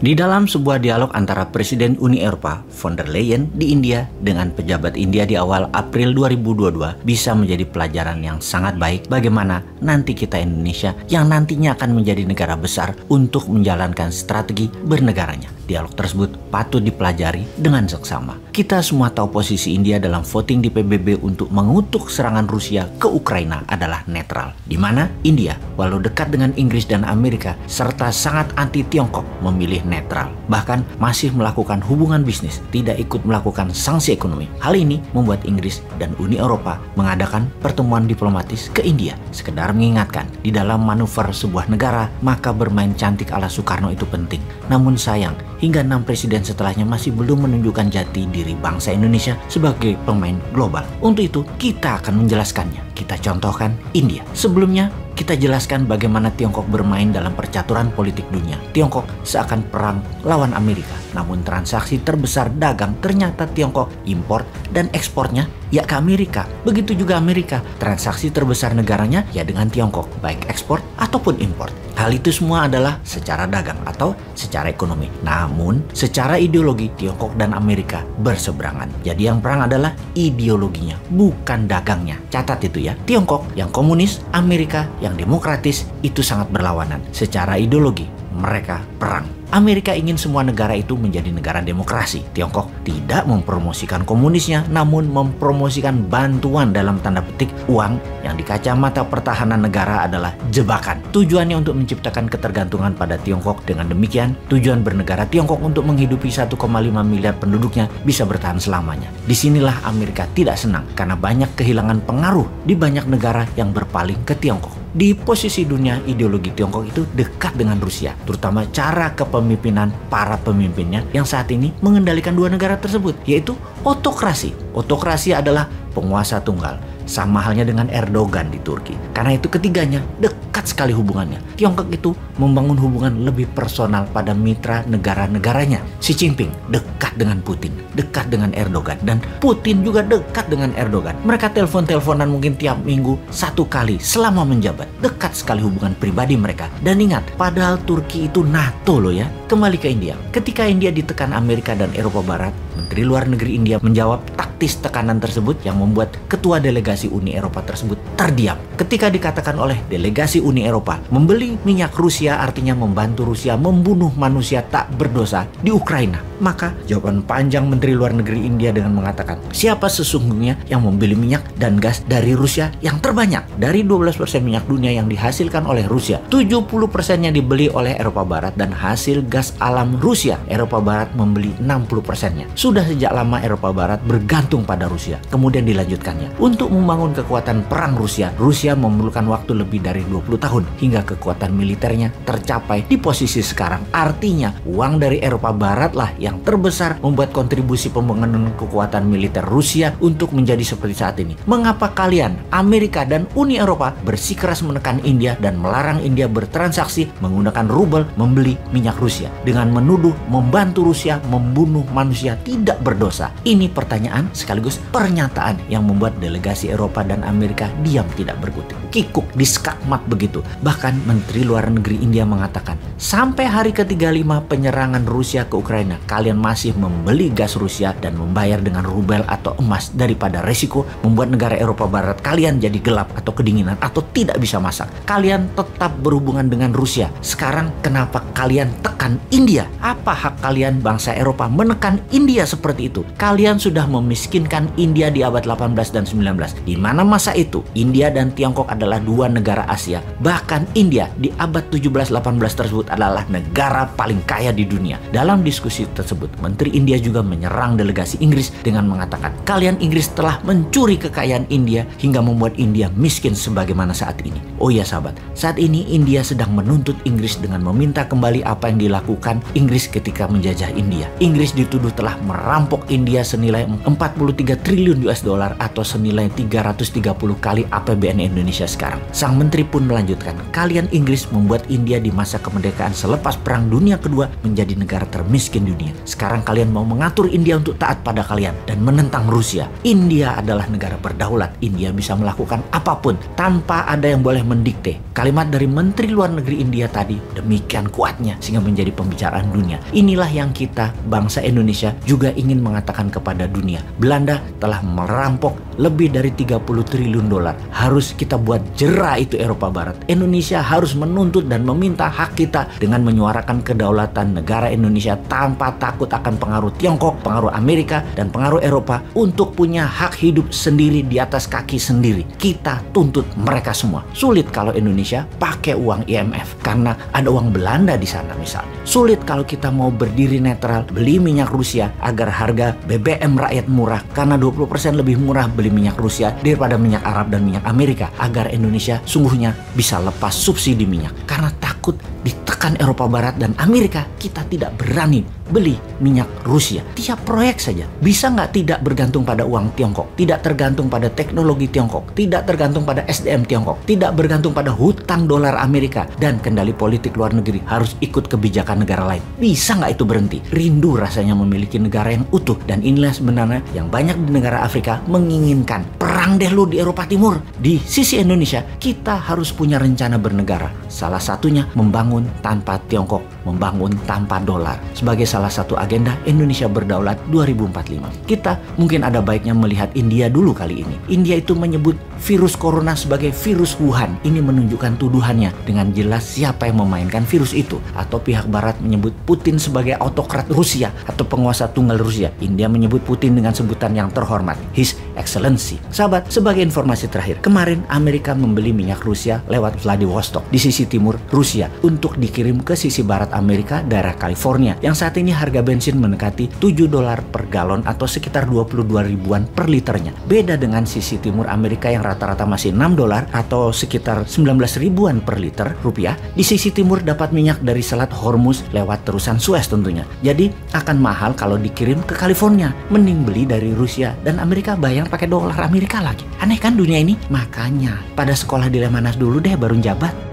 Di dalam sebuah dialog antara Presiden Uni Eropa von der Leyen di India dengan pejabat India di awal April 2022 bisa menjadi pelajaran yang sangat baik bagaimana nanti kita Indonesia yang nantinya akan menjadi negara besar untuk menjalankan strategi bernegaranya. Dialog tersebut patut dipelajari dengan seksama. Kita semua tahu posisi India dalam voting di PBB untuk mengutuk serangan Rusia ke Ukraina adalah netral. Di mana India, walau dekat dengan Inggris dan Amerika, serta sangat anti Tiongkok, memilih netral. Bahkan masih melakukan hubungan bisnis, tidak ikut melakukan sanksi ekonomi. Hal ini membuat Inggris dan Uni Eropa mengadakan pertemuan diplomatis ke India. Sekedar mengingatkan, di dalam manuver sebuah negara, maka bermain cantik ala Soekarno itu penting. Namun sayang, hingga 6 presiden setelahnya masih belum menunjukkan jati diri bangsa Indonesia sebagai pemain global. Untuk itu, kita akan menjelaskannya. Kita contohkan India. Sebelumnya, kita jelaskan bagaimana Tiongkok bermain dalam percaturan politik dunia. Tiongkok seakan perang lawan Amerika. Namun transaksi terbesar dagang ternyata Tiongkok impor dan ekspornya ya ke Amerika. Begitu juga Amerika, transaksi terbesar negaranya ya dengan Tiongkok, baik ekspor ataupun impor. Hal itu semua adalah secara dagang atau secara ekonomi. Namun, secara ideologi Tiongkok dan Amerika berseberangan. Jadi yang perang adalah ideologinya, bukan dagangnya. Catat itu ya. Tiongkok yang komunis, Amerika yang demokratis itu sangat berlawanan. Secara ideologi, mereka perang. Amerika ingin semua negara itu menjadi negara demokrasi. Tiongkok tidak mempromosikan komunisnya, namun mempromosikan bantuan dalam tanda petik uang yang di kacamata pertahanan negara adalah jebakan. Tujuannya untuk menciptakan ketergantungan pada Tiongkok. Dengan demikian, tujuan bernegara Tiongkok untuk menghidupi 1,5 miliar penduduknya bisa bertahan selamanya. Disinilah Amerika tidak senang karena banyak kehilangan pengaruh di banyak negara yang berpaling ke Tiongkok. Di posisi dunia, ideologi Tiongkok itu dekat dengan Rusia, terutama cara kepemimpinan para pemimpinnya yang saat ini mengendalikan dua negara tersebut, yaitu otokrasi. Otokrasi adalah penguasa tunggal, sama halnya dengan Erdogan di Turki. Karena itu ketiganya dekat sekali hubungannya. Tiongkok itu membangun hubungan lebih personal pada mitra negara-negaranya. Xi Jinping dekat dengan Putin, dekat dengan Erdogan, dan Putin juga dekat dengan Erdogan. Mereka telepon-teleponan mungkin tiap minggu 1 kali selama menjabat. Dekat sekali hubungan pribadi mereka. Dan ingat, padahal Turki itu NATO loh ya. Kembali ke India. Ketika India ditekan Amerika dan Eropa Barat, Menteri Luar Negeri India menjawab taktis tekanan tersebut yang membuat ketua delegasi Uni Eropa tersebut terdiam. Ketika dikatakan oleh delegasi Uni Eropa, membeli minyak Rusia artinya membantu Rusia membunuh manusia tak berdosa di Ukraina. Maka jawaban panjang Menteri Luar Negeri India dengan mengatakan, siapa sesungguhnya yang membeli minyak dan gas dari Rusia yang terbanyak? Dari 12% minyak dunia yang dihasilkan oleh Rusia, 70%-nya dibeli oleh Eropa Barat, dan hasil gas alam Rusia, Eropa Barat membeli 60%-nya. Sudah sejak lama Eropa Barat bergantung pada Rusia. Kemudian dilanjutkannya. Untuk membangun kekuatan perang Rusia memerlukan waktu lebih dari 20 tahun hingga kekuatan militernya tercapai di posisi sekarang. Artinya, uang dari Eropa Barat lah yang terbesar membuat kontribusi pembangunan kekuatan militer Rusia untuk menjadi seperti saat ini. Mengapa kalian, Amerika dan Uni Eropa, bersikeras menekan India dan melarang India bertransaksi menggunakan rubel membeli minyak Rusia dengan menuduh membantu Rusia membunuh manusia tidak berdosa? Ini pertanyaan sekaligus pernyataan yang membuat delegasi Eropa dan Amerika diam tidak berkutik. Kikuk, diskakmat begitu. Bahkan Menteri Luar Negeri India mengatakan, sampai hari ke-35 penyerangan Rusia ke Ukraina, kalian masih membeli gas Rusia dan membayar dengan rubel atau emas daripada resiko membuat negara Eropa Barat kalian jadi gelap atau kedinginan atau tidak bisa masak. Kalian tetap berhubungan dengan Rusia. Sekarang kenapa kalian tekan India? Apa hak kalian bangsa Eropa menekan India seperti itu? Kalian sudah memiskinkan India di abad 18 dan 19. Di mana masa itu India dan Tiongkok adalah dua negara Asia. Bahkan India di abad 17-18 tersebut adalah negara paling kaya di dunia. Dalam diskusi tersebut, Menteri India juga menyerang delegasi Inggris dengan mengatakan, kalian Inggris telah mencuri kekayaan India hingga membuat India miskin sebagaimana saat ini. Oh ya sahabat, saat ini India sedang menuntut Inggris dengan meminta kembali apa yang dilakukan Inggris ketika menjajah India. Inggris dituduh telah merampok India senilai 43 triliun US dollar atau senilai 330 kali APBN Indonesia sekarang. Sang menteri pun melanjutkan, kalian Inggris membuat India di masa kemerdekaan selepas Perang Dunia Kedua menjadi negara termiskin dunia. Sekarang kalian mau mengatur India untuk taat pada kalian dan menentang Rusia. India adalah negara berdaulat. India bisa melakukan apapun tanpa ada yang boleh mendikte. Kalimat dari Menteri Luar Negeri India tadi demikian kuatnya sehingga menjadi menjadi pembicaraan dunia. Inilah yang kita, bangsa Indonesia, juga ingin mengatakan kepada dunia. Belanda telah merampok lebih dari 30 triliun dolar. Harus kita buat jera itu Eropa Barat. Indonesia harus menuntut dan meminta hak kita dengan menyuarakan kedaulatan negara Indonesia tanpa takut akan pengaruh Tiongkok, pengaruh Amerika, dan pengaruh Eropa untuk punya hak hidup sendiri di atas kaki sendiri. Kita tuntut mereka semua. Sulit kalau Indonesia pakai uang IMF karena ada uang Belanda di sana misalnya. Sulit kalau kita mau berdiri netral, beli minyak Rusia agar harga BBM rakyat murah karena 20% lebih murah beli minyak Rusia daripada minyak Arab dan minyak Amerika, agar Indonesia sungguhnya bisa lepas subsidi minyak. Karena takut ditekan Eropa Barat dan Amerika, kita tidak berani beli minyak Rusia. Tiap proyek saja bisa nggak tidak bergantung pada uang Tiongkok, tidak tergantung pada teknologi Tiongkok, tidak tergantung pada SDM Tiongkok, tidak bergantung pada hutang dolar Amerika, dan kendali politik luar negeri harus ikut kebijakan negara lain. Bisa nggak itu berhenti? Rindu rasanya memiliki negara yang utuh, dan inilah sebenarnya yang banyak di negara Afrika menginginkan. Perang deh lu di Eropa Timur. Di sisi Indonesia, kita harus punya rencana bernegara. Salah satunya membangun tanpa Tiongkok, membangun tanpa dolar. Sebagai salah satu agenda Indonesia berdaulat 2045. Kita mungkin ada baiknya melihat India dulu kali ini. India itu menyebut virus corona sebagai virus Wuhan. Ini menunjukkan tuduhannya dengan jelas siapa yang memainkan virus itu. Atau pihak barat menyebut Putin sebagai autokrat Rusia atau penguasa tunggal Rusia. India menyebut Putin dengan sebutan yang terhormat, His Excellency. Sahabat, sebagai informasi terakhir, kemarin Amerika membeli minyak Rusia lewat Vladivostok di sisi timur Rusia untuk dikirim ke sisi barat Amerika, daerah California, yang saat ini harga bensin mendekati $7 per galon atau sekitar 22 ribuan per liternya. Beda dengan sisi timur Amerika yang rata-rata masih $6 atau sekitar 19 ribuan per liter rupiah. Di sisi timur dapat minyak dari Selat Hormuz lewat terusan Suez tentunya. Jadi akan mahal kalau dikirim ke California. Mending beli dari Rusia dan Amerika bayar pakai dolar Amerika lagi. Aneh kan dunia ini? Makanya pada sekolah di Lemhanas dulu deh baru jabat.